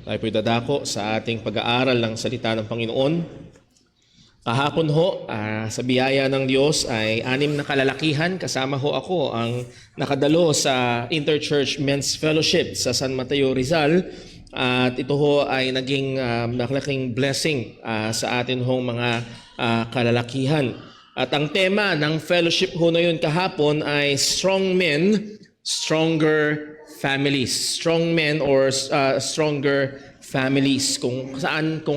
Tayo po'y dadako sa ating pag-aaral ng salita ng Panginoon. Kahapon ho, sa biyaya ng Diyos ay 6 na kalalakihan. Kasama ho ako ang nakadalo sa Interchurch Men's Fellowship sa San Mateo, Rizal. At ito ho ay naging malaking blessing sa atin hong mga kalalakihan. At ang tema ng fellowship ho na yun kahapon ay Strong Men, Stronger Families. Strong men or stronger families. Kung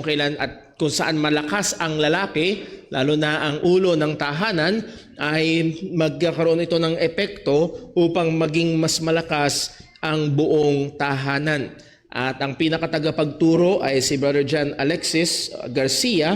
kailan at kung saan malakas ang lalaki, lalo na ang ulo ng tahanan, ay magkakaroon ito ng epekto upang maging mas malakas ang buong tahanan. At ang pinakatagapagturo ay si Brother John Alexis Garcia.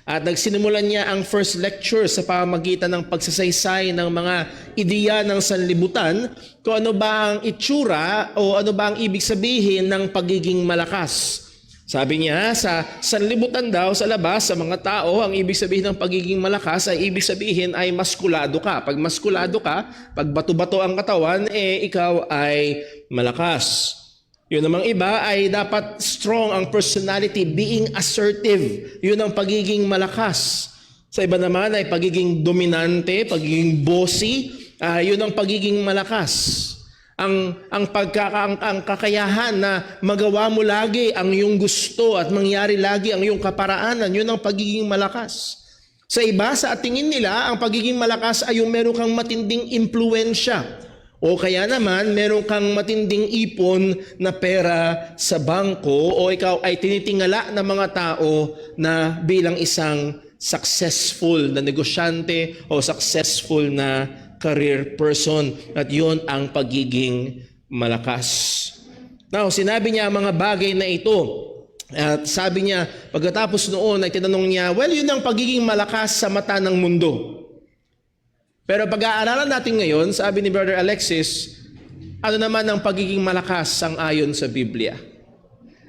At nagsinimulan niya ang first lecture sa pamamagitan ng pagsasaysay ng mga ideya ng sanlibutan kung ano ba ang itsura o ano ba ang ibig sabihin ng pagiging malakas. Sabi niya, sa sanlibutan daw, sa labas, sa mga tao, ang ibig sabihin ng pagiging malakas ay ibig sabihin ay maskulado ka. Pag maskulado ka, pag bato-bato ang katawan, ikaw ay malakas. Yun namang iba ay dapat strong ang personality, being assertive. Yun ang pagiging malakas. Sa iba naman ay pagiging dominante, pagiging bossy. Yun ang pagiging malakas. Ang kakayahan na magawa mo lagi ang iyong gusto at mangyari lagi ang iyong kaparaanan, yun ang pagiging malakas. Sa iba, sa tingin nila, ang pagiging malakas ay yung meron kang matinding impluwensya. O kaya naman, meron kang matinding ipon na pera sa bangko o ikaw ay tinitingala ng mga tao na bilang isang successful na negosyante o successful na career person. At yun ang pagiging malakas. Now, sinabi niya ang mga bagay na ito. At sabi niya, pagkatapos noon ay tinanong niya, well, yun ang pagiging malakas sa mata ng mundo. Pero pag-aaralan natin ngayon, sabi ni Brother Alexis, ano naman ang pagiging malakas sang-ayon sa Biblia?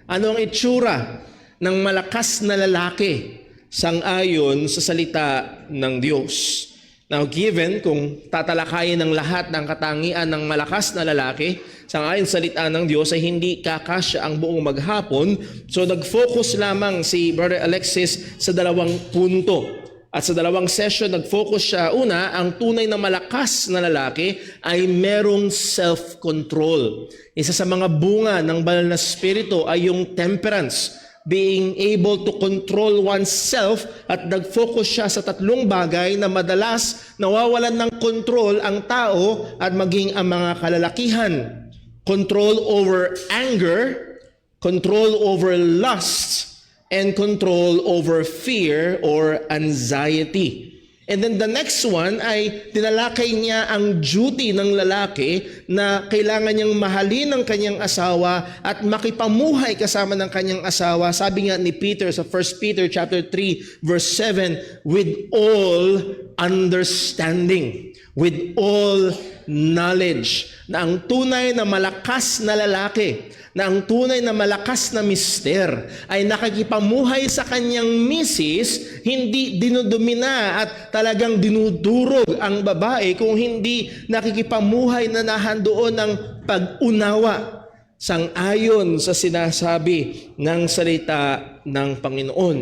Ano ang itsura ng malakas na lalaki sang-ayon sa salita ng Diyos? Now, given kung tatalakayin ng lahat ng katangian ng malakas na lalaki, sang-ayon sa salita ng Diyos ay hindi kakasya ang buong maghapon. So, nag-focus lamang si Brother Alexis sa 2 punto. At sa 2 session, nag-focus siya. Una, ang tunay na malakas na lalaki ay merong self-control. Isa sa mga bunga ng banal na spirito ay yung temperance, being able to control oneself, at nag-focus siya sa 3 bagay na madalas nawawalan ng control ang tao at maging ang mga kalalakihan. Control over anger, control over lust, and control over fear or anxiety. And then the next one ay tinalakay niya ang duty ng lalaki na kailangan niyang mahalin ang kanyang asawa at makipamuhay kasama ng kanyang asawa. Sabi nga ni Peter sa 1 Peter chapter 3 verse 7, with all understanding, with all knowledge, na ang tunay na malakas na lalaki, na ang tunay na malakas na mister ay nakikipamuhay sa kanyang misis, hindi dinodumina at talagang dinudurog ang babae, kung hindi nakikipamuhay na nahandoon ng pag-unawa sang-ayon sa sinasabi ng salita ng Panginoon.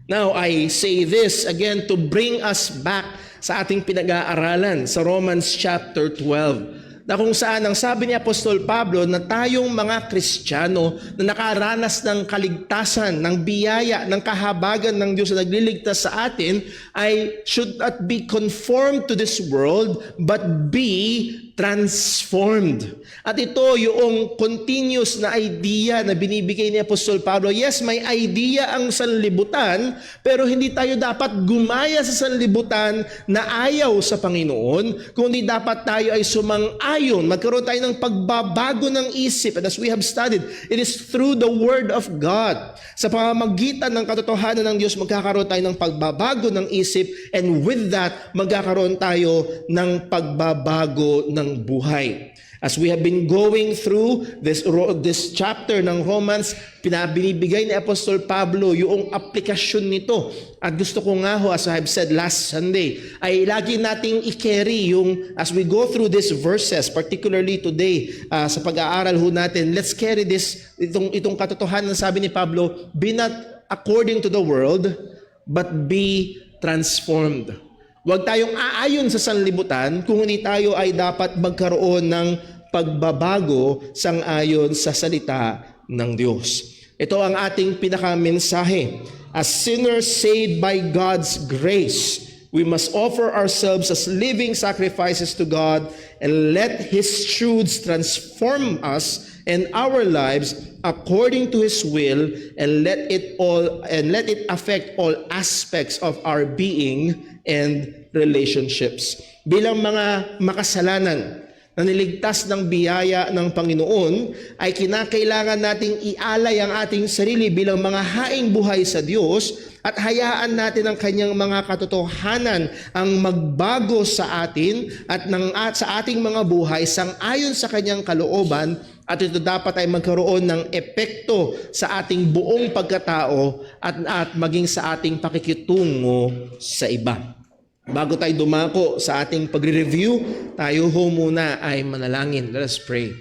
Now, I say this again to bring us back sa ating pinag-aaralan sa Romans chapter 12. Na kung saan ang sabi ni Apostol Pablo na tayong mga Kristiyano na nakaranas ng kaligtasan, ng biyaya, ng kahabagan ng Diyos na nagliligtas sa atin ay should not be conformed to this world but be transformed. At ito yung continuous na idea na binibigay ni Apostol Pablo. Yes, may idea ang sanlibutan, pero hindi tayo dapat gumaya sa sanlibutan na ayaw sa Panginoon, kundi dapat tayo ay sumang-ayon, magkaroon tayo ng pagbabago ng isip. And as we have studied, it is through the Word of God. Sa pamamagitan ng katotohanan ng Diyos, magkakaroon tayo ng pagbabago ng isip, and with that, magkakaroon tayo ng pagbabago ng buhay. As we have been going through this chapter ng Romans, pinabinibigay ni Apostol Pablo yung aplikasyon nito. At gusto ko nga ho, as I have said last Sunday, ay lagi nating i-carry yung, as we go through these verses, particularly today, sa pag-aaral ho natin, let's carry itong katotohanan na sabi ni Pablo, be not according to the world, but be transformed. Huwag tayong aayon sa sanlibutan kung hindi tayo ay dapat magkaroon ng pagbabago sang-ayon sa salita ng Diyos. Ito ang ating pinakamensahe. As sinners saved by God's grace, we must offer ourselves as living sacrifices to God and let His truths transform us and our lives according to His will, and let it affect all aspects of our being and relationships. Bilang mga makasalanan na niligtas ng biyaya ng Panginoon, ay kinakailangan nating ialay ang ating sarili bilang mga haing buhay sa Diyos at hayaan natin ang kanyang mga katotohanan ang magbago sa atin at sa ating mga buhay sang-ayon sa kanyang kalooban, at ito dapat ay magkaroon ng epekto sa ating buong pagkatao at maging sa ating pakikitungo sa iba. Bago tayo dumako sa ating pagre-review, tayo ho muna ay manalangin. Let us pray.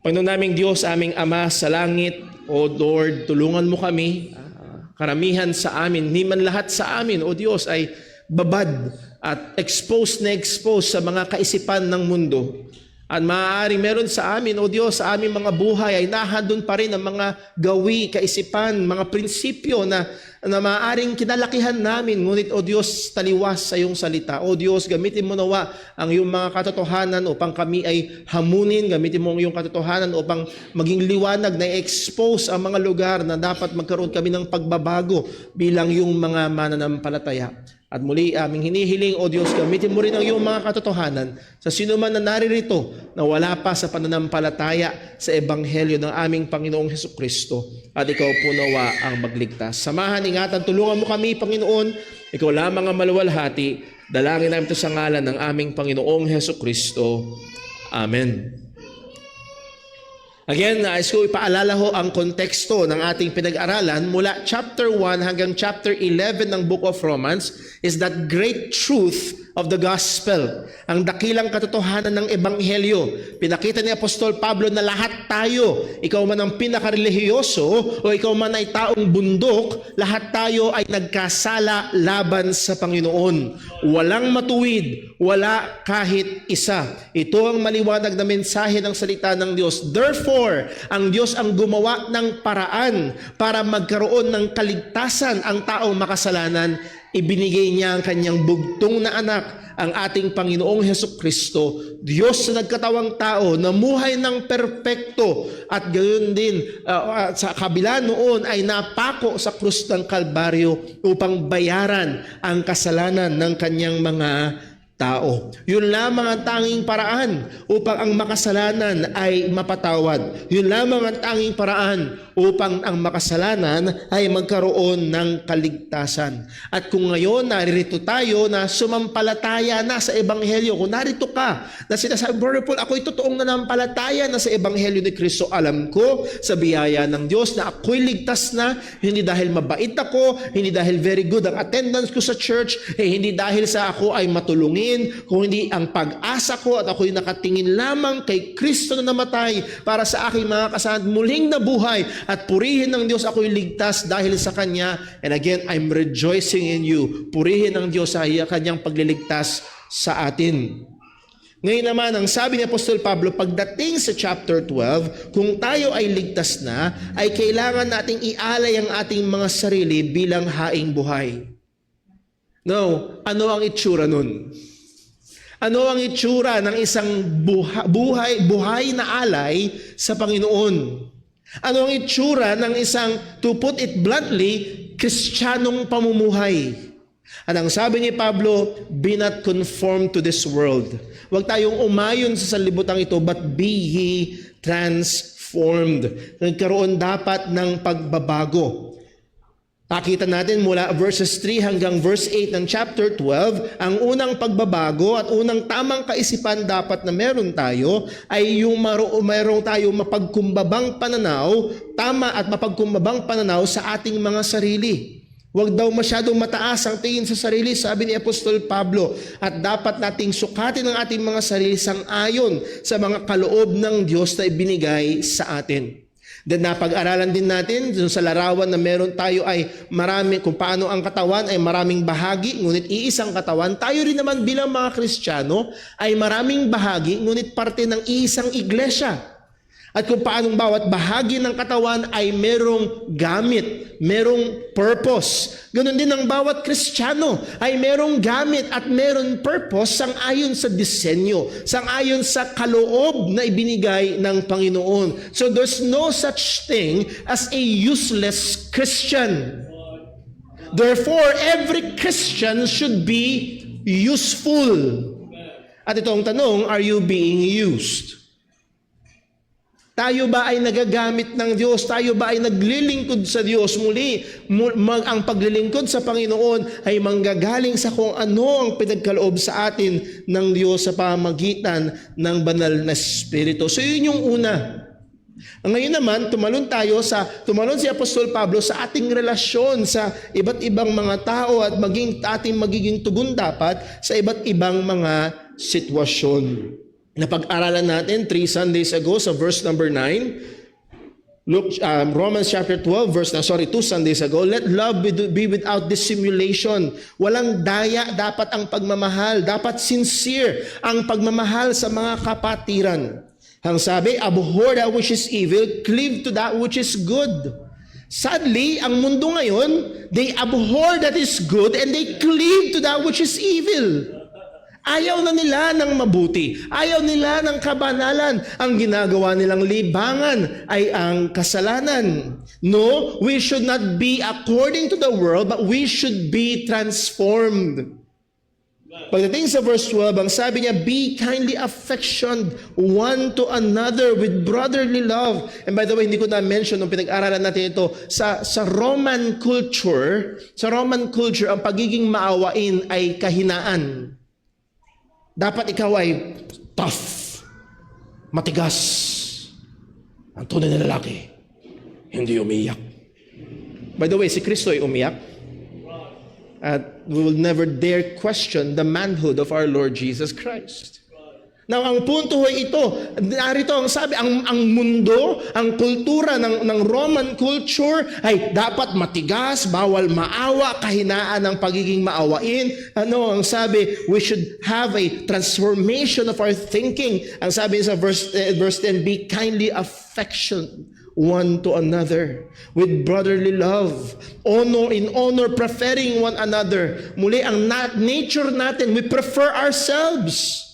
Panginoon naming Diyos, aming Ama sa langit, O Lord, tulungan mo kami. Karamihan sa amin, ni man lahat sa amin, O Diyos, ay babad at exposed sa mga kaisipan ng mundo. At maaari meron sa amin, O Diyos, sa aming mga buhay ay nahandun pa rin ang mga gawi, kaisipan, mga prinsipyo na maaaring kinalakihan namin. Ngunit, O Diyos, taliwas sa iyong salita. O Diyos, gamitin mo nawa ang iyong mga katotohanan upang kami ay hamunin. Gamitin mo ang iyong katotohanan upang maging liwanag na expose ang mga lugar na dapat magkaroon kami ng pagbabago bilang iyong mga mananampalataya. At muli, aming hinihiling, O Diyos, gamitin mo rin ang iyong mga katotohanan sa sino man na naririto na wala pa sa pananampalataya sa Ebanghelyo ng aming Panginoong Hesukristo. At ikaw po nawa ang magligtas. Samahan, ingatan, tulungan mo kami, Panginoon. Ikaw lamang ang maluwalhati. Dalangin namin ito sa ngalan ng aming Panginoong Hesukristo. Amen. Again, nais ko ipaalala ho ang konteksto ng ating pinag-aralan mula chapter 1 hanggang chapter 11 ng Book of Romans is that great truth of the gospel. Ang dakilang katotohanan ng Ebanghelyo. Pinakita ni Apostol Pablo na lahat tayo, ikaw man ang pinaka-relihiyoso o ikaw man ay taong bundok, lahat tayo ay nagkasala laban sa Panginoon. Walang matuwid, wala kahit isa. Ito ang maliwanag na mensahe ng salita ng Diyos. Therefore, ang Diyos ang gumawa ng paraan para magkaroon ng kaligtasan ang taong makasalanan. Ibinigay niya ang kanyang bugtong na anak, ang ating Panginoong Hesukristo, Diyos na nagkatawang tao, namuhay ng perpekto at gayon din sa kabila noon ay napako sa krus ng Kalbaryo upang bayaran ang kasalanan ng kanyang mga tao. Yun lamang ang tanging paraan upang ang makasalanan ay mapatawad. Yun lamang ang tanging paraan upang ang makasalanan ay magkaroon ng kaligtasan. At kung ngayon naririto tayo na sumampalataya na sa Ebanghelyo, kung narito ka na sinasabi, Brother Paul, ako'y totoong nanampalataya na sa Ebanghelyo ni Kristo, alam ko sa biyaya ng Diyos na ako'y ligtas na, hindi dahil mabait ako, hindi dahil very good ang attendance ko sa church, hindi dahil sa ako ay matulungin, kung hindi ang pag-asa ko at ako'y nakatingin lamang kay Kristo na namatay para sa aking mga kasalanan, muling nabuhay at purihin ng Diyos, ako'y ligtas dahil sa Kanya. And again, I'm rejoicing in you. Purihin ng Diyos sa Kanyang pagliligtas sa atin. Ngayon naman, ang sabi ni Apostol Pablo, pagdating sa chapter 12, kung tayo ay ligtas na, ay kailangan nating ialay ang ating mga sarili bilang haing buhay. No, ano ang itsura nun? Ano ang itsura ng isang buhay na alay sa Panginoon? Ano ang itsura ng isang, to put it bluntly, Kristiyanong pamumuhay? At ang sabi ni Pablo, be not conformed to this world. Huwag tayong umayon sa sanlibutan ito, but be ye transformed. Nagkaroon dapat ng pagbabago. Pakita natin mula verses 3 hanggang verse 8 ng chapter 12, ang unang pagbabago at unang tamang kaisipan dapat na meron tayo ay yung mayroong tayo mapagkumbabang pananaw, tama at mapagkumbabang pananaw sa ating mga sarili. Huwag daw masyadong mataas ang tingin sa sarili, sabi ni Apostol Pablo, at dapat nating sukatin ang ating mga sarili sang-ayon sa mga kaloob ng Diyos na ibinigay sa atin. Then napag-aralan din natin sa larawan na meron tayo ay marami, kung paano ang katawan ay maraming bahagi, ngunit iisang katawan. Tayo rin naman bilang mga Kristiyano ay maraming bahagi, ngunit parte ng iisang iglesia. At kung paanong bawat bahagi ng katawan ay merong gamit, merong purpose. Ganon din ang bawat Kristiyano ay merong gamit at meron purpose sang-ayon sa disenyo, sang-ayon sa kaloob na ibinigay ng Panginoon. So there's no such thing as a useless Christian. Therefore, every Christian should be useful. At ito ang tanong, are you being used? Tayo ba ay nagagamit ng Diyos? Tayo ba ay naglilingkod sa Diyos? Muli, ang paglilingkod sa Panginoon ay manggagaling sa kung ano ang pinagkaloob sa atin ng Diyos sa pamamagitan ng banal na Espiritu. So yun yung una. Ngayon naman, tumalon si Apostol Pablo sa ating relasyon sa iba't ibang mga tao at ating magiging tugon dapat sa iba't ibang mga sitwasyon. Napag-aralan natin 3 Sundays ago sa verse number 9. Romans chapter 12 2 Sundays ago. Let love be without dissimulation. Walang daya dapat ang pagmamahal. Dapat sincere ang pagmamahal sa mga kapatiran. Ang sabi, abhor that which is evil, cleave to that which is good. Sadly, ang mundo ngayon, they abhor that is good and they cleave to that which is evil. Ayaw na nila ng mabuti. Ayaw nila ng kabanalan. Ang ginagawa nilang libangan ay ang kasalanan. No, we should not be according to the world, but we should be transformed. Pagdating sa verse 12, ang sabi niya, be kindly affectioned one to another with brotherly love. And by the way, hindi ko na-mention nung pinag-aralan natin ito, sa Roman culture, ang pagiging maawain ay kahinaan. Dapat ikaw ay tough, matigas. Ang tunay na lalaki, hindi umiyak. By the way, si Kristo ay umiyak. At we will never dare question the manhood of our Lord Jesus Christ. Now, ang punto ay ito, narito ang sabi, ang mundo, ang kultura ng Roman culture ay dapat matigas, bawal maawa, kahinaan ng pagiging maawain. Ano ang sabi? We should have a transformation of our thinking. Ang sabi sa verse 10, be kindly affectioned one to another with brotherly love, honor preferring one another. Muli, ang nature natin, we prefer ourselves.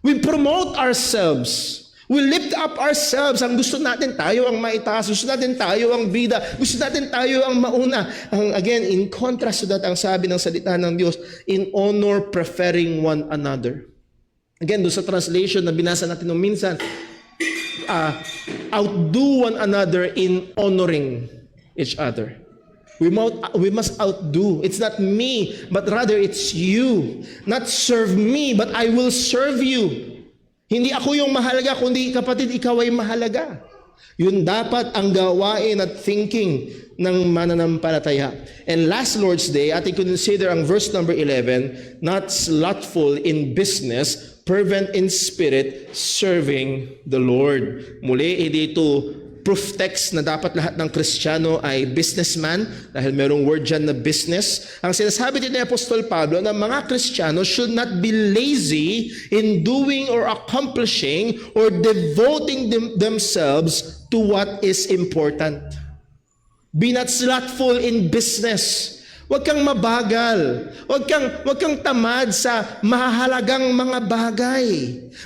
We promote ourselves. We lift up ourselves. Ang gusto natin tayo ang maitaas. Gusto natin tayo ang bida. Gusto natin tayo ang mauna. Again, in contrast to that, ang sabi ng salita ng Diyos, in honor preferring one another. Again, doon sa translation na binasa natin nung minsan, outdo one another in honoring each other. We must outdo. It's not me, but rather it's you. Not serve me, but I will serve you. Hindi ako yung mahalaga, kundi kapatid, ikaw ay mahalaga. Yun dapat ang gawain at thinking ng mananampalataya. And last Lord's Day, ating consider ang verse number 11, not slothful in business, fervent in spirit, serving the Lord. Muli, dito proof text na dapat lahat ng Kristiyano ay businessman dahil merong word dyan na business. Ang sinasabi din ni Apostol Pablo na mga Kristiyano should not be lazy in doing or accomplishing or devoting themselves to what is important. Be not slothful in business. Huwag kang mabagal. Huwag kang tamad sa mahahalagang mga bagay.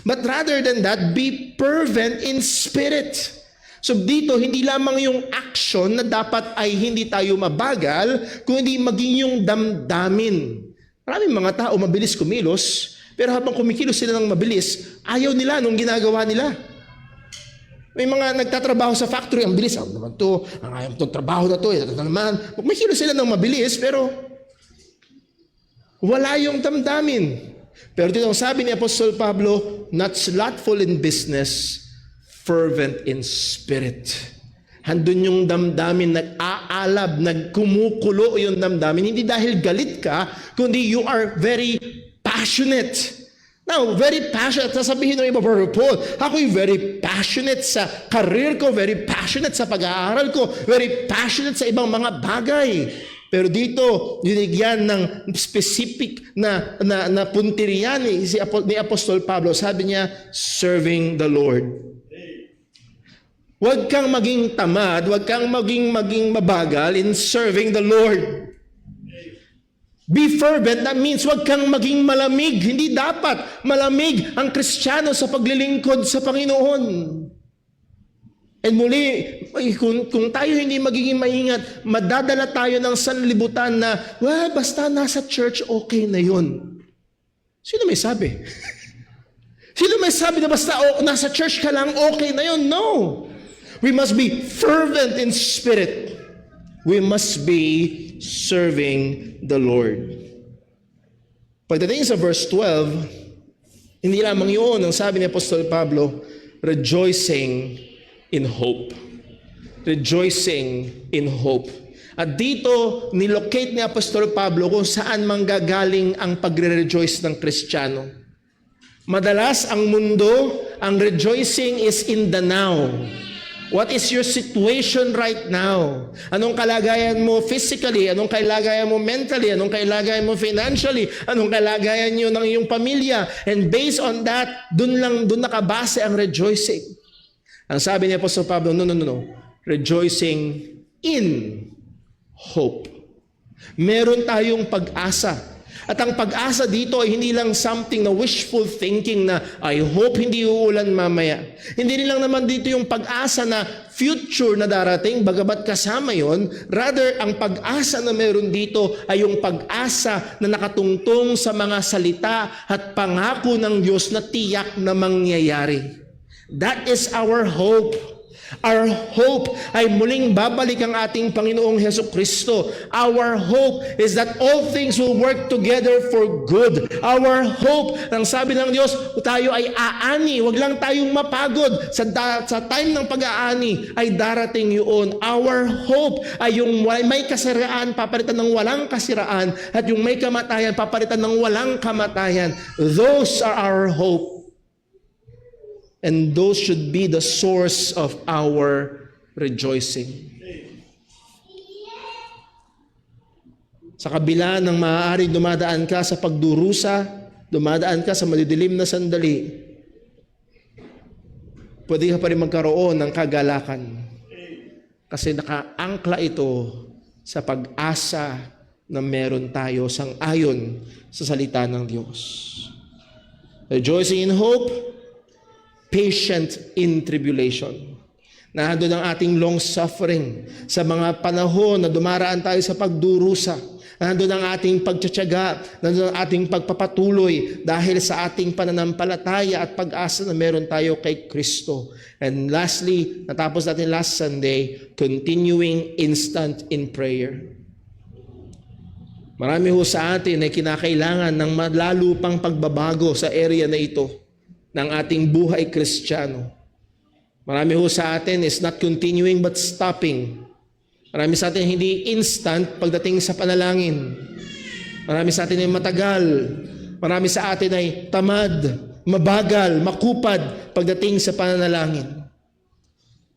But rather than that, be fervent in spirit. So dito, hindi lamang yung action na dapat ay hindi tayo mabagal, kundi maging yung damdamin. Maraming mga tao mabilis kumilos, pero habang kumikilos sila ng mabilis, ayaw nila nung ginagawa nila. May mga nagtatrabaho sa factory, ang bilis, ano naman to, ang ayaw itong trabaho na to, ito naman. May kilo sila ng mabilis, pero wala yung damdamin. Pero dito sabi ni Apostol Pablo, not slothful in business, fervent in spirit. Handun yung damdamin, nag-aalab, nagkumukulo yung damdamin. Hindi dahil galit ka, kundi you are very passionate. Now, very passionate. Sasabihin ng iba, Brother Paul, ako'y very passionate sa career ko, very passionate sa pag-aaral ko, very passionate sa ibang mga bagay. Pero dito, dinigyan ng specific na punterian ni Apostol Pablo. Sabi niya, serving the Lord. Huwag kang maging tamad, huwag kang maging mabagal in serving the Lord. Be fervent, that means huwag kang maging malamig. Hindi dapat malamig ang Kristiyano sa paglilingkod sa Panginoon. And muli, kung tayo hindi magiging maingat, madadala tayo ng sanlibutan na, well, basta nasa church, okay na yun. Sino may sabi? Sino may sabi na basta nasa church ka lang, okay na yun? No. We must be fervent in spirit. We must be serving the Lord. Pagdating sa verse 12, hindi lamang yun ang sabi ni Apostol Pablo, rejoicing in hope. Rejoicing in hope. At dito, nilocate ni Apostol Pablo kung saan manggagaling ang pagre-rejoice ng Kristiyano. Madalas ang mundo, ang rejoicing is in the now. What is your situation right now? Anong kalagayan mo physically? Anong kalagayan mo mentally? Anong kalagayan mo financially? Anong kalagayan nyo ng iyong pamilya? And based on that, dun nakabase ang rejoicing. Ang sabi ni Apostol Pablo, no. Rejoicing in hope. Meron tayong pag-asa. At ang pag-asa dito ay hindi lang something na wishful thinking na I hope hindi uulan mamaya. Hindi rin lang naman dito yung pag-asa na future na darating, bagamat kasama yon. Rather, ang pag-asa na meron dito ay yung pag-asa na nakatungtong sa mga salita at pangako ng Diyos na tiyak na mangyayari. That is our hope. Our hope ay muling babalik ang ating Panginoong Hesukristo. Our hope is that all things will work together for good. Our hope, ang sabi ng Diyos, tayo ay aani. Huwag lang tayong mapagod. Sa time ng pag-aani ay darating yun. Our hope ay yung may kasiraan, papalitan ng walang kasiraan. At yung may kamatayan, papalitan ng walang kamatayan. Those are our hope. And those should be the source of our rejoicing. Sa kabila ng maaaring dumadaan ka sa pagdurusa, dumadaan ka sa madidilim na sandali, pwede ka pa rin magkaroon ng kagalakan. Kasi nakaangkla ito sa pag-asa na meron tayo sang-ayon sa salita ng Diyos. Rejoicing in hope, patient in tribulation. Nandun ang ating long suffering sa mga panahon na dumaraan tayo sa pagdurusa. Nandun ang ating pagtsatsaga, nandun ang ating pagpapatuloy dahil sa ating pananampalataya at pag-asa na meron tayo kay Kristo. And lastly, natapos natin last Sunday, continuing instant in prayer. Marami ho sa atin ay kinakailangan ng malalo pang pagbabago sa area na ito ng ating buhay Kristiyano. Marami ho sa atin is not continuing but stopping. Marami sa atin hindi instant pagdating sa panalangin. Marami sa atin ay matagal. Marami sa atin ay tamad, mabagal, makupad pagdating sa pananalangin.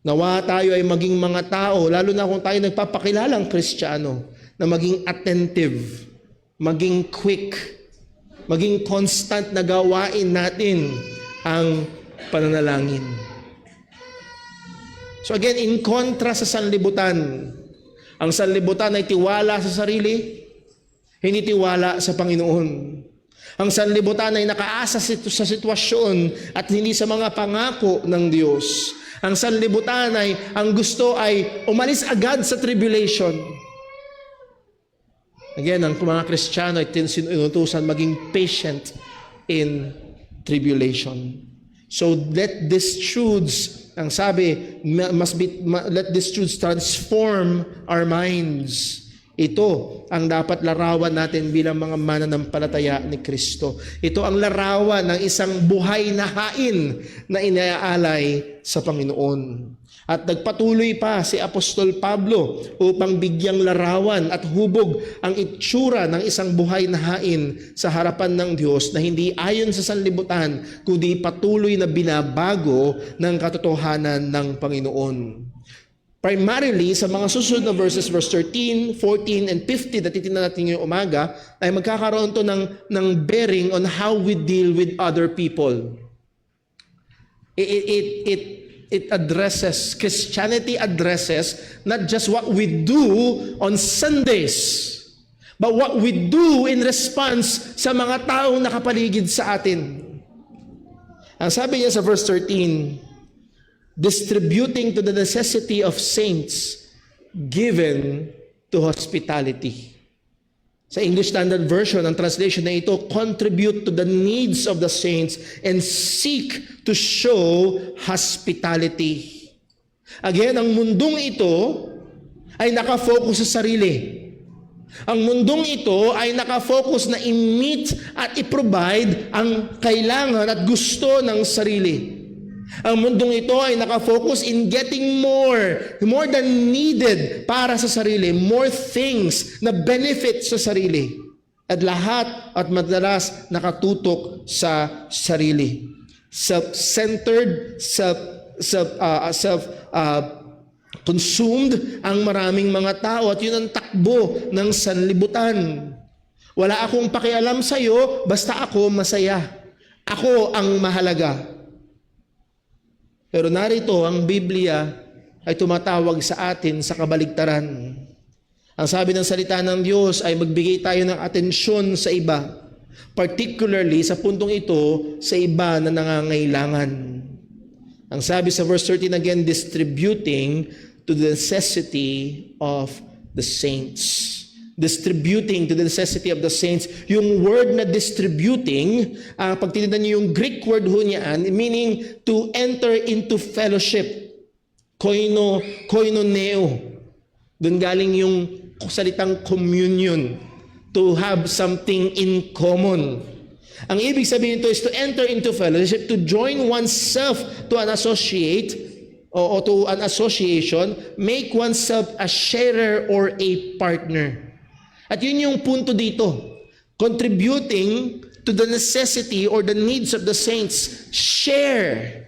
Nawa tayo ay maging mga tao, lalo na kung tayo nagpapakilalang Kristiyano, na maging attentive, maging quick, maging constant na gawain natin ang pananalangin. So again, in kontra sa sanlibutan, ang sanlibutan ay tiwala sa sarili, hindi tiwala sa Panginoon. Ang sanlibutan ay nakaasa sa sitwasyon at hindi sa mga pangako ng Diyos. Ang sanlibutan ay, ang gusto ay umalis agad sa tribulation. Again, ang mga Kristiyano ay tinutusan maging patient in tribulation. So let these truths Ang sabi, let these truths transform our minds. Ito ang dapat larawan natin bilang mga mananampalataya ni Kristo. Ito ang larawan ng isang buhay na hain na inaalay sa Panginoon. At nagpatuloy pa si Apostol Pablo upang bigyang larawan at hubog ang itsura ng isang buhay na hain sa harapan ng Diyos na hindi ayon sa sanlibutan, kundi patuloy na binabago ng katotohanan ng Panginoon. Primarily, sa mga susunod na verses, verse 13, 14, and 15 na titignan natin ngayong umaga, ay magkakaroon to ng bearing on how we deal with other people. It addresses, Christianity addresses not just what we do on Sundays, but what we do in response sa mga taong nakapaligid sa atin. Ang sabi niya sa verse 13, distributing to the necessity of saints, given to hospitality. Sa English Standard Version, ang translation na ito, contribute to the needs of the saints and seek to show hospitality. Again, ang mundong ito ay nakafocus sa sarili. Ang mundong ito ay nakafocus na i-meet at i-provide ang kailangan at gusto ng sarili. Ang mundong ito ay nakafocus in getting more than needed para sa sarili, more things na benefit sa sarili. At lahat at madalas nakatutok sa sarili. Self-centered, consumed ang maraming mga tao at yun ang takbo ng sanlibutan. Wala akong pakialam sa iyo, basta ako masaya. Ako ang mahalaga. Pero narito, ang Biblia ay tumatawag sa atin sa kabaligtaran. Ang sabi ng salita ng Diyos ay magbigay tayo ng atensyon sa iba, particularly sa puntong ito, sa iba na nangangailangan. Ang sabi sa verse 13 again, distributing to the necessity of the saints. Distributing to the necessity of the saints. Yung word na distributing, pag tinignan niyo yung Greek word ho niyan, meaning to enter into fellowship. Koinoneo. Doon galing yung salitang communion. To have something in common. Ang ibig sabihin nito is to enter into fellowship, to join oneself to an associate, o to an association, make oneself a sharer or a partner. At yun yung punto dito. Contributing to the necessity or the needs of the saints. Share.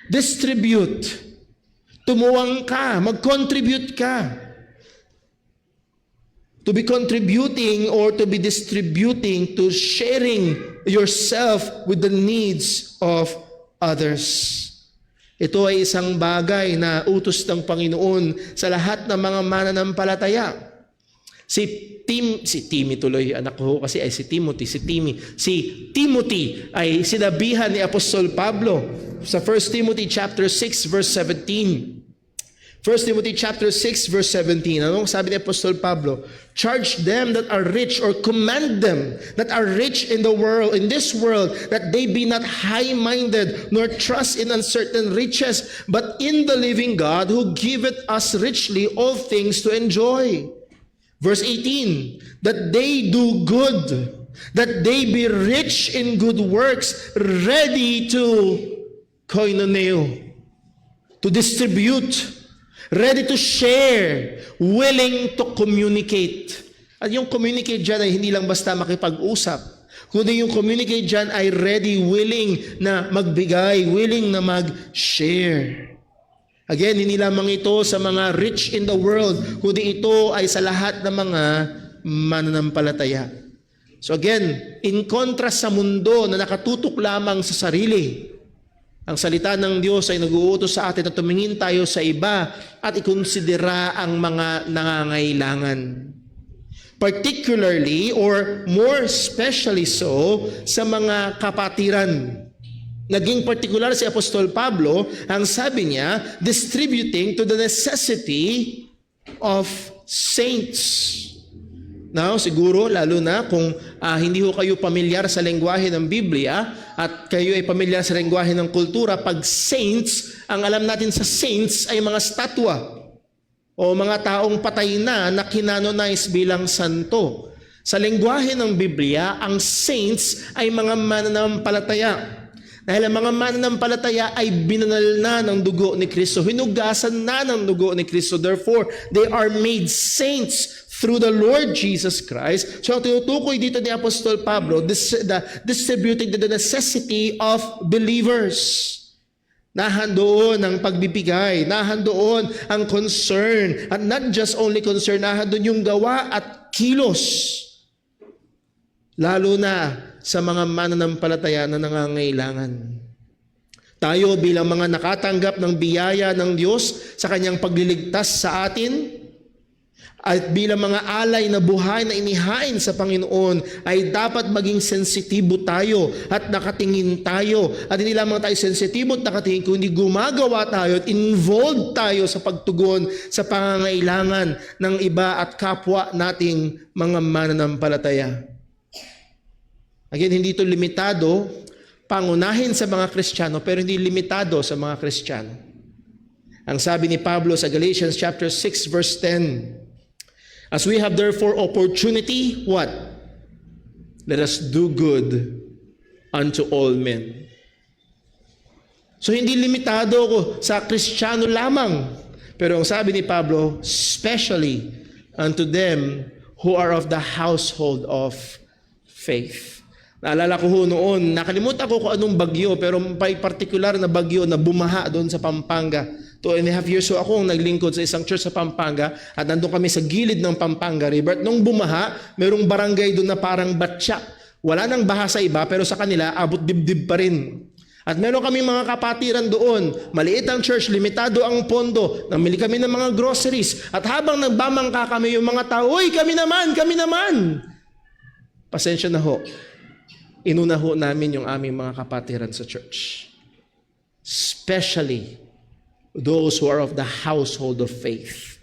Distribute. Tumuwang ka. Mag-contribute ka. To be contributing or to be distributing, to sharing yourself with the needs of others. Ito ay isang bagay na utos ng Panginoon sa lahat ng mga mananampalataya. Si Timmy tuloy, anak ko kasi ay si Timothy. Si Timothy ay sinabihan ni Apostol Pablo sa 1 Timothy chapter 6 verse 17. 1 Timothy chapter 6 verse 17. Anong sabi ni Apostol Pablo? Charge them that are rich, or command them that are rich in this world, that they be not high-minded, nor trust in uncertain riches, but in the living God, who giveth us richly all things to enjoy. Verse 18, that they do good, that they be rich in good works, ready to koinoneo, to distribute, ready to share, willing to communicate. At yung communicate dyan ay hindi lang basta makipag-usap, kundi yung communicate dyan ay ready, willing na magbigay, willing na mag-share. Again, hindi lamang ito sa mga rich in the world, kundi ito ay sa lahat ng mga mananampalataya. So again, in contrast sa mundo na nakatutok lamang sa sarili, ang salita ng Diyos ay nag-uutos sa atin na tumingin tayo sa iba at ikonsidera ang mga nangangailangan. Particularly or more especially so sa mga kapatiran. Naging partikular si Apostol Pablo, ang sabi niya, distributing to the necessity of saints. Now, siguro, lalo na kung hindi ho kayo pamilyar sa lengguwahe ng Biblia at kayo ay pamilyar sa lengguwahe ng kultura, pag saints, ang alam natin sa saints ay mga statwa o mga taong patay na kinanonize bilang santo. Sa lengguwahe ng Biblia, ang saints ay mga mananampalataya. Dahil ang mga mananampalataya ay binanal na ng dugo ni Kristo. Hinugasan na ng dugo ni Kristo. Therefore, they are made saints through the Lord Jesus Christ. So, tinutukoy dito ni Apostol Pablo, distributing the necessity of believers. Nahandoon ang pagbibigay, nahandoon ang concern, at not just only concern, nahandoon yung gawa at kilos. Lalo na sa mga mananampalataya na nangangailangan. Tayo bilang mga nakatanggap ng biyaya ng Diyos sa kanyang pagliligtas sa atin, at bilang mga alay na buhay na inihain sa Panginoon, ay dapat maging sensitibo tayo at nakatingin tayo. At hindi lamang tayo sensitibo at nakatingin, kundi gumagawa tayo at involved tayo sa pagtugon sa pangangailangan ng iba at kapwa nating mga mananampalataya. Again, hindi ito limitado, pangunahin sa mga Kristiyano, pero hindi limitado sa mga Kristiyano. Ang sabi ni Pablo sa Galatians chapter 6 verse 10, as we have therefore opportunity, what? Let us do good unto all men. So hindi limitado ko sa Kristiyano lamang, pero ang sabi ni Pablo, especially unto them who are of the household of faith. Naalala ko ho noon, nakalimutan ko kung anong bagyo, pero may particular na bagyo na bumaha doon sa Pampanga. 2.5 years so ako naglingkod sa isang church sa Pampanga at nandun kami sa gilid ng Pampanga River. At nung bumaha, merong barangay doon na parang batya. Wala nang baha sa iba, pero sa kanila, abot dibdib pa rin. At meron kami mga kapatiran doon. Maliit ang church, limitado ang pondo. Namili kami ng mga groceries. At habang nagbamangka kami yung mga tao, uy, kami naman! Pasensya na ho. Inuna ho namin yung aming mga kapatiran sa church. Especially those who are of the household of faith.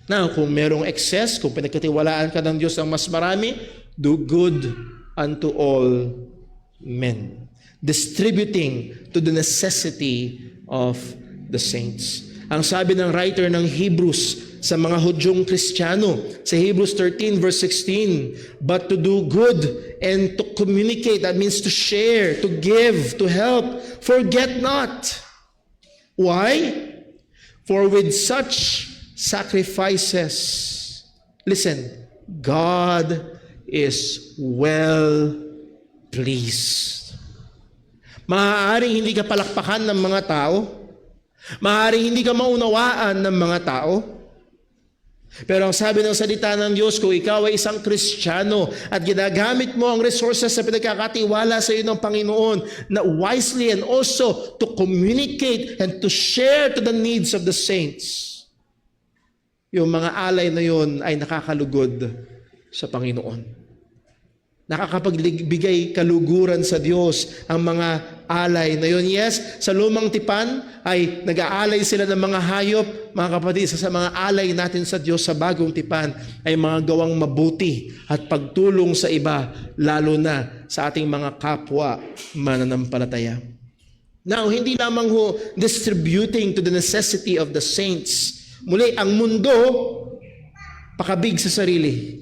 Now, kung merong excess, kung pinagkatiwalaan ka ng Diyos ng mas marami, do good unto all men. Distributing to the necessity of the saints. Ang sabi ng writer ng Hebrews sa mga Hudyong Kristiyano, sa Hebrews 13 verse 16, but to do good and to communicate, that means to share, to give, to help, forget not. Why? For with such sacrifices, listen, God is well pleased. Maaaring hindi ka palakpakan ng mga tao, maaaring hindi ka maunawaan ng mga tao, pero ang sabi ng salita ng Diyos, kung ikaw ay isang Kristiyano at ginagamit mo ang resources sa pinagkakatiwala sa iyo ng Panginoon na wisely and also to communicate and to share to the needs of the saints, yung mga alay na yun ay nakakalugod sa Panginoon. Nakakapagbigay kaluguran sa Diyos ang mga alay na yun. Yes, sa lumang tipan ay nag-aalay sila ng mga hayop. Mga kapatid, sa mga alay natin sa Diyos sa bagong tipan ay mga gawang mabuti at pagtulong sa iba, lalo na sa ating mga kapwa mananampalataya. Now, hindi lamang ho distributing to the necessity of the saints. Muli, ang mundo, pakabig sa sarili.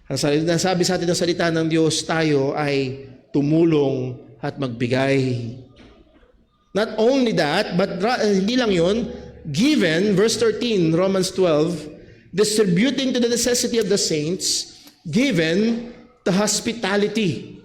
Ang sabi sa atin ng salita ng Diyos, tayo ay tumulong at magbigay. Not only that, but hindi lang yun, given, verse 13, Romans 12, distributing to the necessity of the saints, given the hospitality.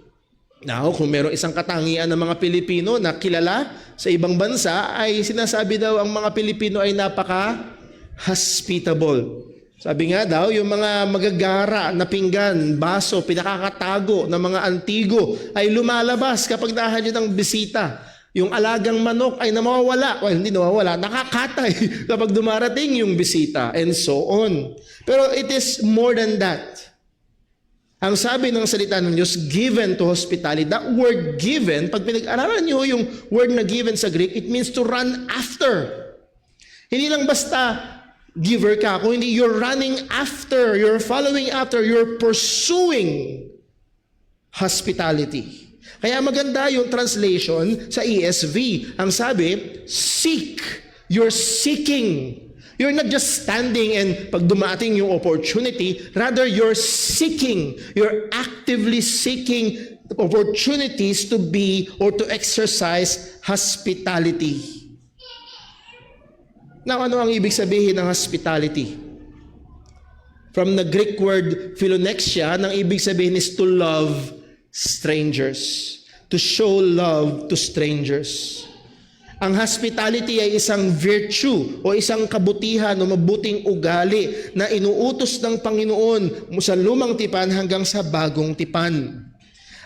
Now, kung merong isang katangian ng mga Pilipino na kilala sa ibang bansa, ay sinasabi daw ang mga Pilipino ay napaka-hospitable. Sabi nga daw, yung mga magagara na pinggan, baso, pinakakatago ng mga antigo ay lumalabas kapag nahanyo ng bisita. Yung alagang manok ay namawala. Well, hindi nawawala, nakakatay kapag dumarating yung bisita, and so on. Pero it is more than that. Ang sabi ng salita ng Diyos, given to hospitality. That word given, pag pinag-aralan nyo yung word na given sa Greek, it means to run after. Hindi lang basta giver ka, kung hindi you're running after, you're following after, you're pursuing hospitality. Kaya maganda yung translation sa ESV. Ang sabi, seek. You're seeking. You're not just standing and pag dumating yung opportunity, rather you're seeking. You're actively seeking opportunities to be or to exercise hospitality. Now, ano ang ibig sabihin ng hospitality? From the Greek word philonexia, nang ibig sabihin is to love strangers. To show love to strangers. Ang hospitality ay isang virtue o isang kabutihan o mabuting ugali na inuutos ng Panginoon sa lumang tipan hanggang sa bagong tipan.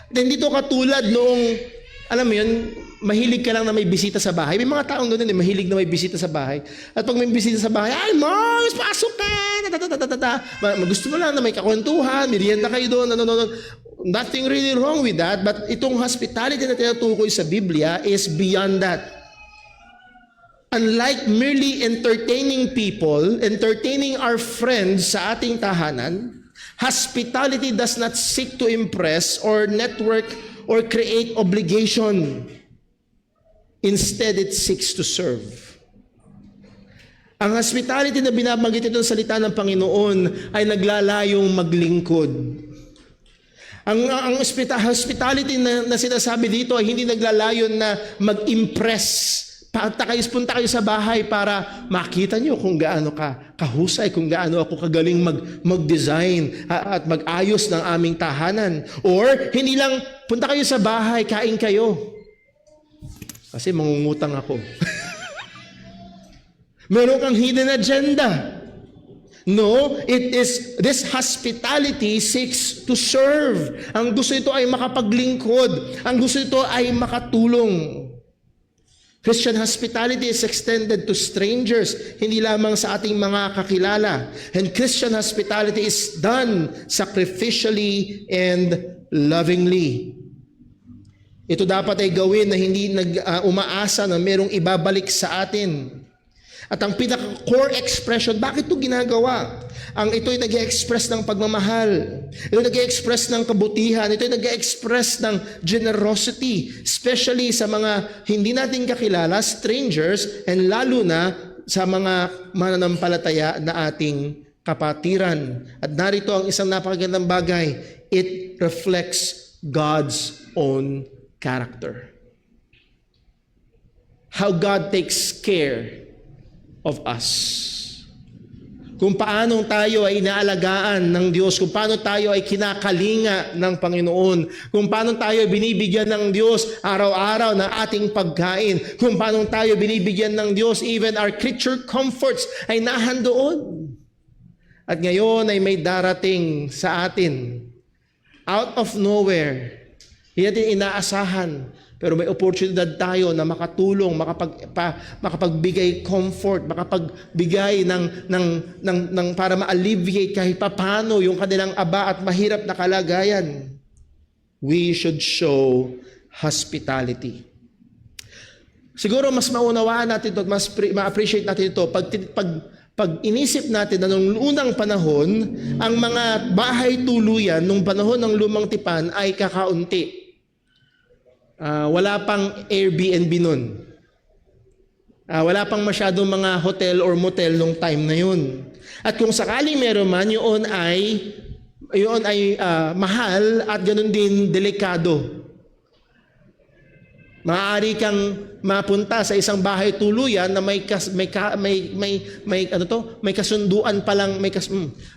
Then dito katulad noong, alam mo yun, mahilig ka lang na may bisita sa bahay. May mga taong doon mahilig na may bisita sa bahay. At pag may bisita sa bahay, ay Mars, pasok ka! Gusto mo lang na may kakwentuhan, merienda kayo doon, Nothing really wrong with that, but itong hospitality na tinutukoy sa Biblia is beyond that. Unlike merely entertaining people, entertaining our friends sa ating tahanan, hospitality does not seek to impress or network or create obligation. Instead, it seeks to serve. Ang hospitality na binabanggit ito sa salita ng Panginoon ay naglalayong maglingkod. Ang hospitality na sinasabi dito ay hindi naglalayon na mag-impress. Punta kayo sa bahay para makita nyo kung gaano ka kahusay, kung gaano ako kagaling mag-design at mag-ayos ng aming tahanan. Or hindi lang punta kayo sa bahay, kain kayo. Kasi mangungutang ako. Meron kang hidden agenda. No, this hospitality seeks to serve. Ang gusto ito ay makapaglingkod. Ang gusto ito ay makatulong. Christian hospitality is extended to strangers, hindi lamang sa ating mga kakilala. And Christian hospitality is done sacrificially and lovingly. Ito dapat ay gawin na hindi umaasa na merong ibabalik sa atin. At ang pinaka-core expression, bakit ito ginagawa? Ito ay nag-express ng pagmamahal. Ito ay nag-express ng kabutihan. Ito ay nag-express ng generosity. Especially sa mga hindi natin kakilala, strangers, and lalo na sa mga mananampalataya na ating kapatiran. At narito ang isang napakagandang bagay. It reflects God's own character. How God takes care of us. Kung paano tayo ay inaalagaan ng Diyos, kung paano tayo ay kinakalinga ng Panginoon, kung paano tayo binibigyan ng Diyos araw-araw ng ating pagkain, kung paano tayo binibigyan ng Diyos, even our creature comforts ay nahandoon. At ngayon ay may darating sa atin, out of nowhere, hindi natin inaasahan, pero may oportunidad tayo na makatulong, makapagbigay comfort, makapagbigay ng para ma-alleviate kahit papano yung kanilang aba at mahirap na kalagayan. We should show hospitality. Siguro mas maunawaan natin ito at mas ma-appreciate natin ito pag inisip natin na noong unang panahon, ang mga bahay tuluyan nung panahon ng lumang tipan ay kakaunti. Wala pang Airbnb nun. Wala pang masyadong mga hotel or motel nung time na yun. At kung sakaling meron man, yun ay mahal at ganun din delikado. Maaari kang mapunta sa isang bahay tuluyan na may kasunduan pa lang,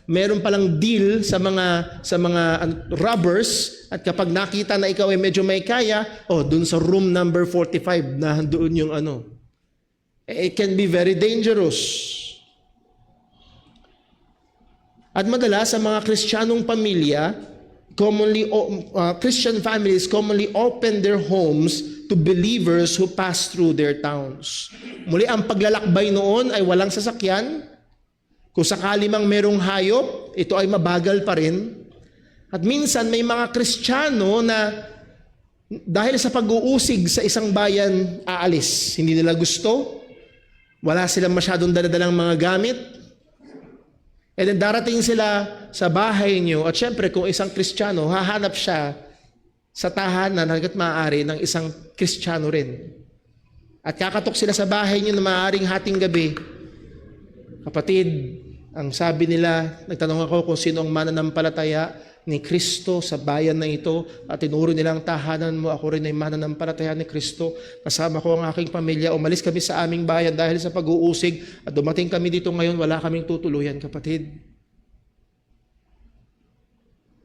meron pa lang deal sa mga robbers, at kapag nakita na ikaw ay medyo may kaya, dun sa room number 45 na doon yung it can be very dangerous. At madalas sa mga Kristiyanong pamilya, Christian families commonly open their homes to believers who pass through their towns. Muli, ang paglalakbay noon ay walang sasakyan. Kung sakali mang merong hayop, ito ay mabagal pa rin. At minsan may mga Kristiyano na dahil sa pag-uusig sa isang bayan, aalis. Hindi nila gusto. Wala silang masyadong daladalang mga gamit. And then darating sila sa bahay nyo, at syempre kung isang Kristiyano, hahanap siya sa tahanan hanggat maaari ng isang Kristiyano rin. At kakatok sila sa bahay nyo na maaaring hating gabi. Kapatid, ang sabi nila, nagtanong ako kung sino ang mananampalataya ni Kristo sa bayan na ito, at tinuro nila ang tahanan mo, ako rin ay mananampalataya ni Kristo. Kasama ko ang aking pamilya, umalis kami sa aming bayan dahil sa pag-uusig, at dumating kami dito ngayon, wala kaming tutuluyan, kapatid.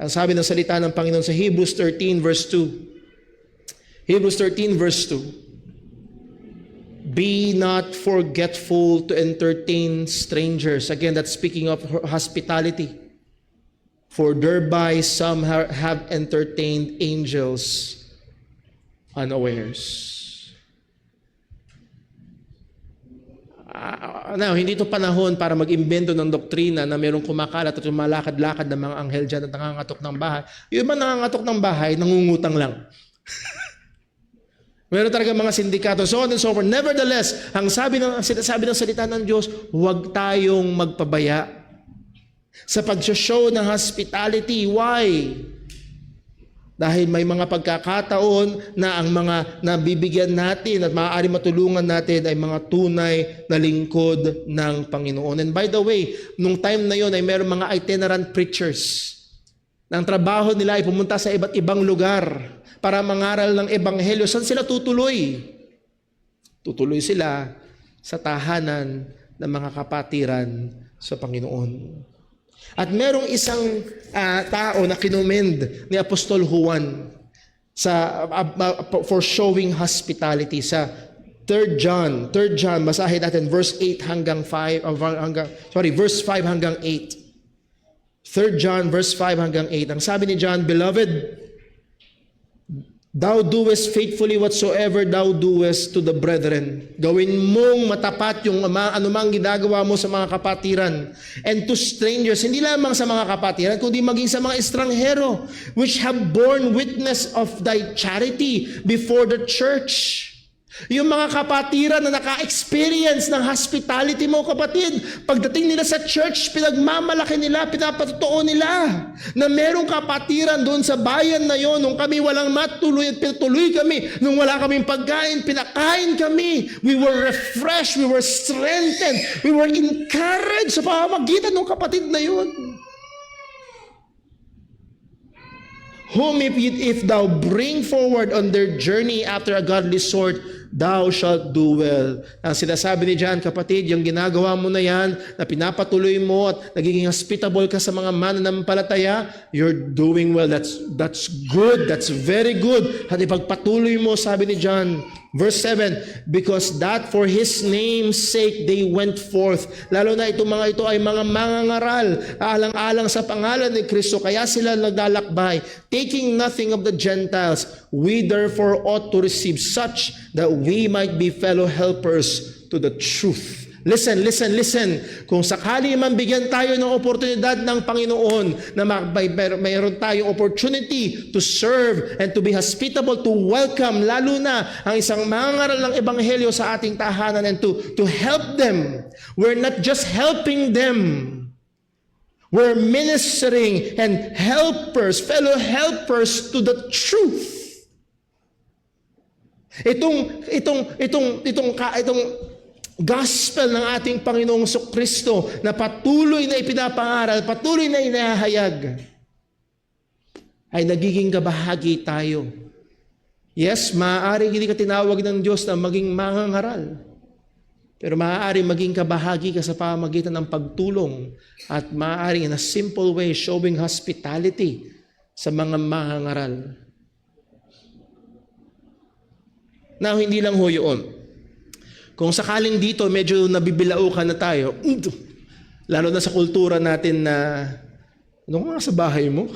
Ang sabi ng salita ng Panginoon sa Hebrews 13 verse 2. Hebrews 13 verse 2. Be not forgetful to entertain strangers. Again, that's speaking of hospitality. For thereby some have entertained angels unawares. Now, hindi ito panahon para mag-imbento ng doktrina na mayroong kumakalat at lumalakad-lakad ng mga anghel dyan at nangangatok ng bahay. Yung iba nangangatok ng bahay, nangungutang lang. Meron talaga mga sindikato, so on and so forth. Nevertheless, ang sinasabi ng salita ng Diyos, huwag tayong magpabaya sa pag-show ng hospitality. Why? Dahil may mga pagkakataon na ang mga nabibigyan natin at maaari matulungan natin ay mga tunay na lingkod ng Panginoon. And by the way, nung time na yon ay mayroong mga itinerant preachers na ang trabaho nila ay pumunta sa iba't ibang lugar para mangaral ng ebanghelyo. Saan sila tutuloy? Tutuloy sila sa tahanan ng mga kapatiran sa Panginoon. At merong isang tao na kinomend ni Apostol Juan for showing hospitality sa 3 John, basahin natin verse 8 hanggang 5 verse 5 hanggang 8. 3 John verse 5 hanggang 8. Ang sabi ni John, Beloved, thou doest faithfully whatsoever thou doest to the brethren. Gawin mong matapat yung anumang ginagawa mo sa mga kapatiran. And to strangers, hindi lamang sa mga kapatiran, kundi maging sa mga estranghero, which have borne witness of thy charity before the church. Yung mga kapatiran na naka-experience ng hospitality mo, kapatid, pagdating nila sa church, pinagmamalaki nila, pinapatutuo nila na merong kapatiran doon sa bayan na yon. Nung kami walang matuloy at pinatuloy kami, nung wala kaming pagkain, pinakain kami. We were refreshed, we were strengthened, we were encouraged sa pamamagitan ng kapatid na yon. Whom if thou bring forward on their journey after a godly sort, thou shalt do well. Ang sinasabi ni John, kapatid, yung ginagawa mo na yan, na pinapatuloy mo at nagiging hospitable ka sa mga mananampalataya, you're doing well. That's good. That's very good. At ipagpatuloy mo, sabi ni John, verse 7, because that for His name's sake they went forth. Lalo na itong mga ito ay mga mangangaral, alang-alang sa pangalan ni Kristo, kaya sila naglalakbay, taking nothing of the Gentiles. We therefore ought to receive such that we might be fellow helpers to the truth. Listen. Kung sakali man bigyan tayo ng oportunidad ng Panginoon na mayroon tayong opportunity to serve and to be hospitable, to welcome, lalo na ang isang mangaral ng ebanghelyo sa ating tahanan and to help them. We're not just helping them. We're ministering and helpers, fellow helpers to the truth. Itong gospel ng ating Panginoong Kristo na patuloy na ipinapangaral, patuloy na inahayag, ay nagiging kabahagi tayo. Yes, maaaring hindi ka tinawag ng Diyos na maging mangangaral, pero maaaring maging kabahagi ka sa pamamagitan ng pagtulong at maaaring in a simple way showing hospitality sa mga mangangaral. Now, hindi lang ho yun. Kung sakaling dito medyo nabibilaukan na tayo, lalo na sa kultura natin na, ano nga sa bahay mo?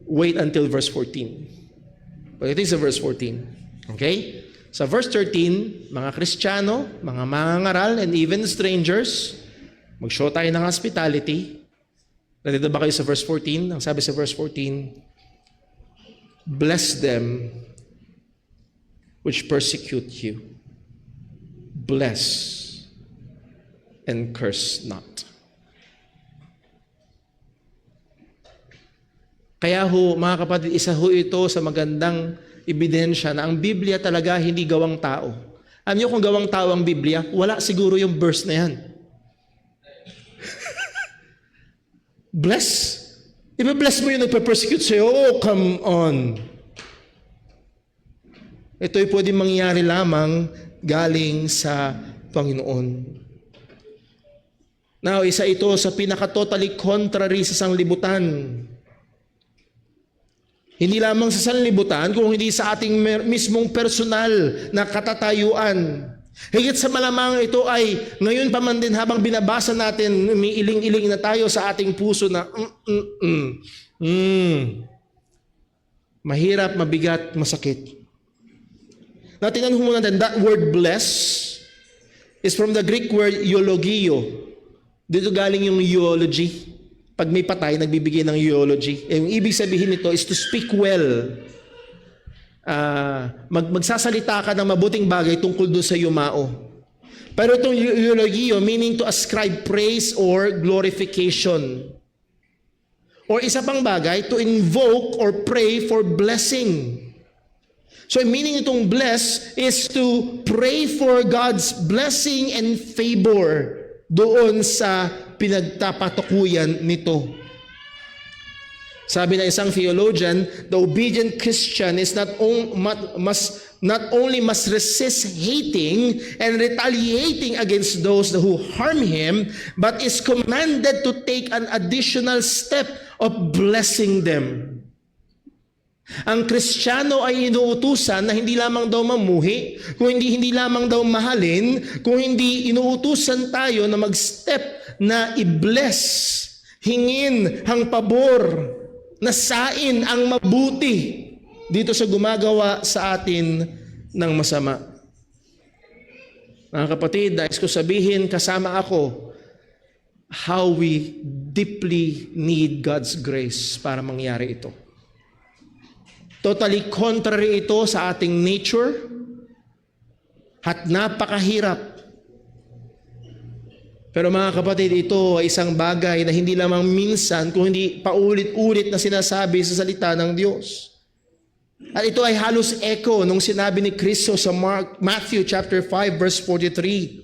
Wait until verse 14. Pagdating sa verse 14. Okay? Sa verse 13, mga Kristiyano, mga mangangaral, and even strangers, mag-show tayo ng hospitality. Nandito ba kayo sa verse 14? Ang sabi sa verse 14, bless them which persecute you. Bless. and curse not. Kaya ho, mga kapatid, isa ho ito sa magandang ebidensya na ang Biblia talaga hindi gawang tao. Alam niyo kung gawang tao ang Biblia, wala siguro yung verse na yan. Bless. Ibe-bless mo yung nagpe-persecute sa'yo. Oh, come on. Ito'y pwedeng mangyari lamang galing sa Panginoon. Now, isa ito sa pinaka-totally contrary sa sanglibutan. Hindi lamang sa sanlibutan, kung hindi sa ating mismong personal na katatayuan. Higit sa malamang ito ay ngayon pa man din habang binabasa natin, umiiling-iling na tayo sa ating puso na mahirap, mabigat, masakit. Natingnan mo natin, that word bless is from the Greek word eulogio. Dito galing yung eulogy. Pag may patay, nagbibigay ng eulogy. Yung ibig sabihin nito is to speak well. Magsasalita ka ng mabuting bagay tungkol doon sa yumao. Pero itong eulogio, meaning to ascribe praise or glorification. Or isa pang bagay, to invoke or pray for blessing. So meaning itong bless is to pray for God's blessing and favor doon sa pinagtapatukuyan nito. Sabi ng isang theologian, the obedient Christian is not only must resist hating and retaliating against those who harm him, but is commanded to take an additional step of blessing them. Ang Kristiyano ay inuutusan na hindi lamang daw mamuhi, kung hindi lamang daw mahalin, kung hindi inuutusan tayo na mag-step na i-bless, hingin ang pabor, nasain ang mabuti dito sa gumagawa sa atin ng masama. Mga kapatid, nais ko sabihin kasama ako how we deeply need God's grace para mangyari ito. Totally contrary ito sa ating nature at napakahirap. Pero mga kapatid, ito ay isang bagay na hindi lamang minsan, kung hindi paulit-ulit na sinasabi sa salita ng Diyos. At ito ay halos echo nung sinabi ni Kristo sa Matthew chapter 5 verse 43.